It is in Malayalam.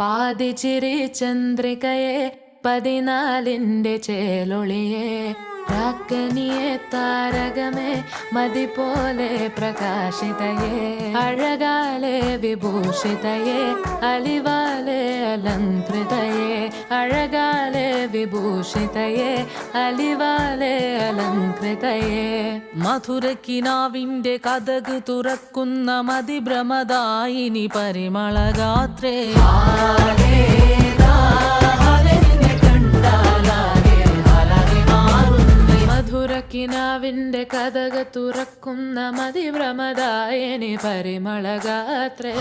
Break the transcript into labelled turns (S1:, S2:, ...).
S1: പാതിച്ചിരി ചന്ദ്രികയെ 14ന്റെ ചേലൊളിയെ രാക്കനിയെ താരകമേ മതി പോലെ പ്രകാശിതയെ അഴകാലെ വിഭൂഷിതയെ അലിവാലെ അലങ്കൃതയെ അഴകാലെ വിഭൂഷിതയെ അലിവാലെ അലങ്കൃതയെ
S2: മധുരക്കിനാവിന്റെ കഥക് തുറക്കുന്ന മതിഭ്രമദായിനി പരിമളഗാത്രേ
S1: മധുരക്കിനാവിന്റെ കഥക് തുറക്കുന്ന മതിഭ്രമദായിനി പരിമളഗാത്രേ